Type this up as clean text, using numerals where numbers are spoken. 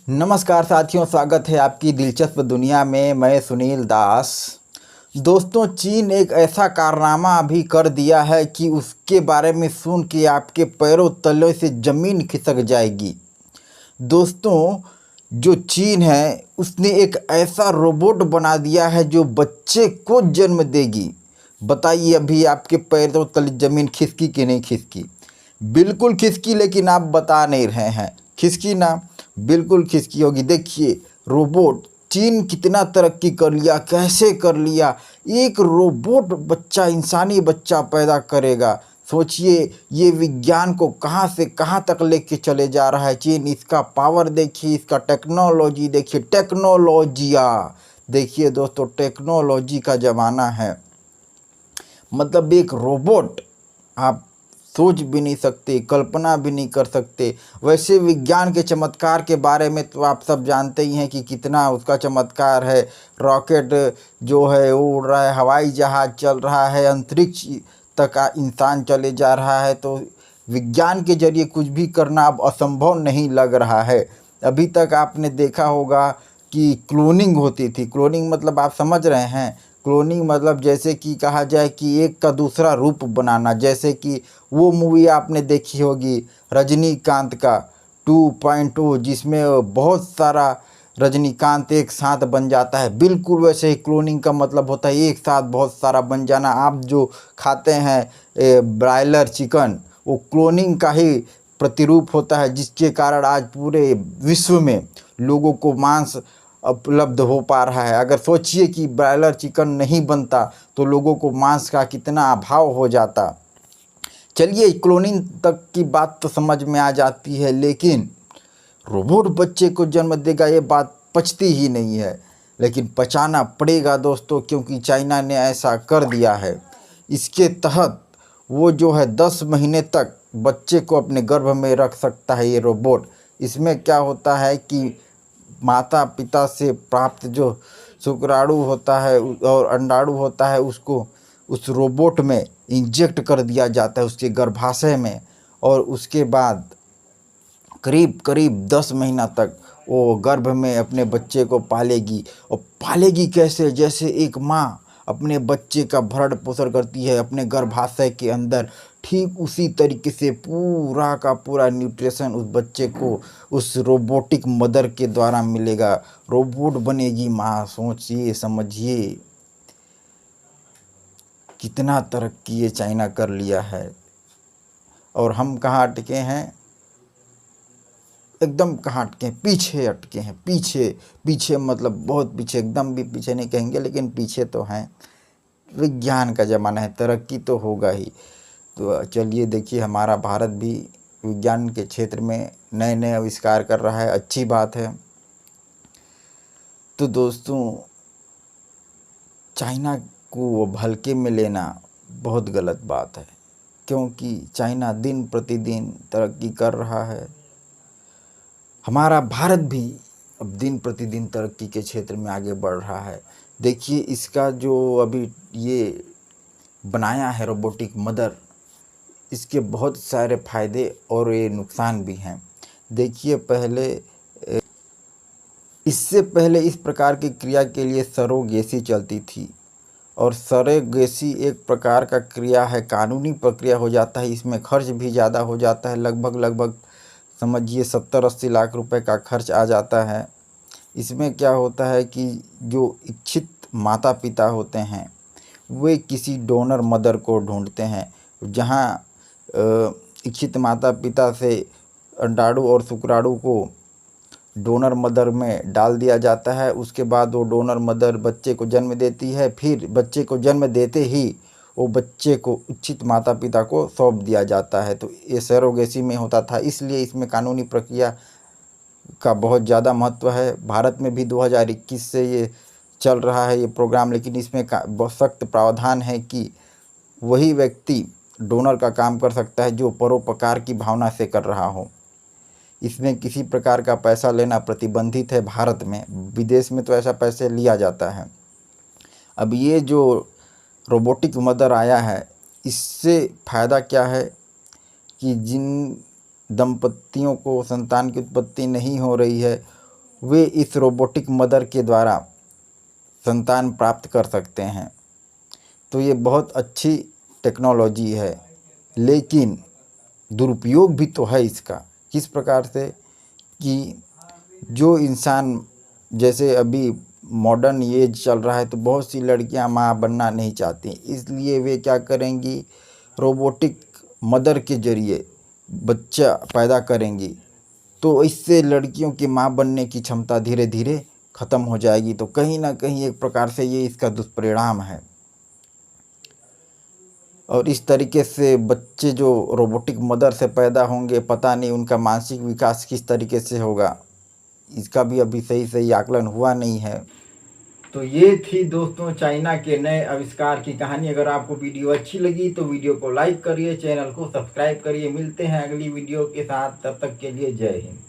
नमस्कार साथियों, स्वागत है आपकी दिलचस्प दुनिया में। मैं सुनील दास। दोस्तों, चीन एक ऐसा कारनामा अभी कर दिया है कि उसके बारे में सुन के आपके पैरों तले से ज़मीन खिसक जाएगी। दोस्तों, जो चीन है उसने एक ऐसा रोबोट बना दिया है जो बच्चे को जन्म देगी। बताइए, अभी आपके पैरों तले ज़मीन खिसकी कि नहीं खिसकी? बिल्कुल खिसकी, लेकिन आप बता नहीं रहे हैं। खिसकी ना? बिल्कुल खिसकी होगी। देखिए, रोबोट चीन कितना तरक्की कर लिया, कैसे कर लिया। एक रोबोट बच्चा, इंसानी बच्चा पैदा करेगा। सोचिए, ये विज्ञान को कहाँ से कहाँ तक लेके चले जा रहा है चीन। इसका पावर देखिए, इसका टेक्नोलॉजी देखिए, टेक्नोलॉजिया देखिए। दोस्तों, टेक्नोलॉजी का ज़माना है। मतलब एक रोबोट, आप सोच भी नहीं सकते, कल्पना भी नहीं कर सकते। वैसे विज्ञान के चमत्कार के बारे में तो आप सब जानते ही हैं कि कितना उसका चमत्कार है। रॉकेट जो है वो उड़ रहा है, हवाई जहाज़ चल रहा है, अंतरिक्ष तक इंसान चले जा रहा है। तो विज्ञान के जरिए कुछ भी करना अब असंभव नहीं लग रहा है। अभी तक आपने देखा होगा कि क्लोनिंग होती थी। क्लोनिंग मतलब आप समझ रहे हैं? क्लोनिंग मतलब जैसे कि कहा जाए कि एक का दूसरा रूप बनाना। जैसे कि वो मूवी आपने देखी होगी रजनीकांत का 2.0, जिसमें बहुत सारा रजनीकांत एक साथ बन जाता है। बिल्कुल वैसे ही क्लोनिंग का मतलब होता है एक साथ बहुत सारा बन जाना। आप जो खाते हैं ब्रायलर चिकन, वो क्लोनिंग का ही प्रतिरूप होता है, जिसके कारण आज पूरे विश्व में लोगों को मांस उपलब्ध हो पा रहा है। अगर सोचिए कि ब्रायलर चिकन नहीं बनता तो लोगों को मांस का कितना अभाव हो जाता। चलिए, क्लोनिंग तक की बात तो समझ में आ जाती है, लेकिन रोबोट बच्चे को जन्म देगा, ये बात पचती ही नहीं है। लेकिन पचाना पड़ेगा दोस्तों, क्योंकि चाइना ने ऐसा कर दिया है। इसके तहत वो जो है 10 महीने तक बच्चे को अपने गर्भ में रख सकता है ये रोबोट। इसमें क्या होता है कि माता पिता से प्राप्त जो शुक्राणु होता है और अंडाणु होता है, उसको उस रोबोट में इंजेक्ट कर दिया जाता है उसके गर्भाशय में। और उसके बाद करीब करीब 10 महीना तक वो गर्भ में अपने बच्चे को पालेगी। और पालेगी कैसे? जैसे एक माँ अपने बच्चे का भरण पोषण करती है अपने गर्भाशय के अंदर, ठीक उसी तरीके से पूरा का पूरा न्यूट्रिशन उस बच्चे को उस रोबोटिक मदर के द्वारा मिलेगा। रोबोट बनेगी माँ। सोचिए, समझिए कितना तरक्की ये चाइना कर लिया है। और हम कहाँ अटके हैं? एकदम कहाँ अटके हैं? पीछे अटके हैं। पीछे पीछे मतलब बहुत पीछे, एकदम भी पीछे नहीं कहेंगे, लेकिन पीछे तो हैं। विज्ञान का ज़माना है, तरक्की तो होगा ही। तो चलिए देखिए, हमारा भारत भी विज्ञान के क्षेत्र में नए नए आविष्कार कर रहा है, अच्छी बात है। तो दोस्तों, चाइना को हल्के में लेना बहुत गलत बात है, क्योंकि चाइना दिन प्रतिदिन तरक्की कर रहा है। हमारा भारत भी अब दिन प्रतिदिन तरक्की के क्षेत्र में आगे बढ़ रहा है। देखिए, इसका जो अभी ये बनाया है रोबोटिक मदर, इसके बहुत सारे फायदे और ये नुकसान भी हैं। देखिए, इससे पहले इस प्रकार की क्रिया के लिए सरोगेसी चलती थी। और सरोगेसी एक प्रकार का क्रिया है, कानूनी प्रक्रिया हो जाता है। इसमें खर्च भी ज़्यादा हो जाता है, लगभग समझिए 70-80 लाख रुपए का खर्च आ जाता है। इसमें क्या होता है कि जो इच्छित माता पिता होते हैं वे किसी डोनर मदर को ढूंढते हैं, जहां इच्छित माता पिता से अंडाणु और शुक्राणु को डोनर मदर में डाल दिया जाता है। उसके बाद वो डोनर मदर बच्चे को जन्म देती है। फिर बच्चे को जन्म देते ही वो बच्चे को इच्छित माता पिता को सौंप दिया जाता है। तो ये सरोगेसी में होता था, इसलिए इसमें कानूनी प्रक्रिया का बहुत ज़्यादा महत्व है। भारत में भी 2021 से ये चल रहा है ये प्रोग्राम, लेकिन इसमें बहुत सख्त प्रावधान है कि वही व्यक्ति डोनर का काम कर सकता है जो परोपकार की भावना से कर रहा हो। इसमें किसी प्रकार का पैसा लेना प्रतिबंधित है भारत में। विदेश में तो ऐसा पैसे लिया जाता है। अब ये जो रोबोटिक मदर आया है, इससे फ़ायदा क्या है कि जिन दंपतियों को संतान की उत्पत्ति नहीं हो रही है, वे इस रोबोटिक मदर के द्वारा संतान प्राप्त कर सकते हैं। तो ये बहुत अच्छी टेक्नोलॉजी है, लेकिन दुरुपयोग भी तो है इसका। किस प्रकार से कि जो इंसान, जैसे अभी मॉडर्न एज चल रहा है, तो बहुत सी लड़कियां माँ बनना नहीं चाहती, इसलिए वे क्या करेंगी, रोबोटिक मदर के जरिए बच्चा पैदा करेंगी। तो इससे लड़कियों की माँ बनने की क्षमता धीरे धीरे ख़त्म हो जाएगी। तो कहीं ना कहीं एक प्रकार से ये इसका दुष्परिणाम है। और इस तरीके से बच्चे जो रोबोटिक मदर से पैदा होंगे, पता नहीं उनका मानसिक विकास किस तरीके से होगा, इसका भी अभी सही सही आकलन हुआ नहीं है। तो ये थी दोस्तों चाइना के नए आविष्कार की कहानी। अगर आपको वीडियो अच्छी लगी तो वीडियो को लाइक करिए, चैनल को सब्सक्राइब करिए। मिलते हैं अगली वीडियो के साथ, तब तक के लिए जय हिंद।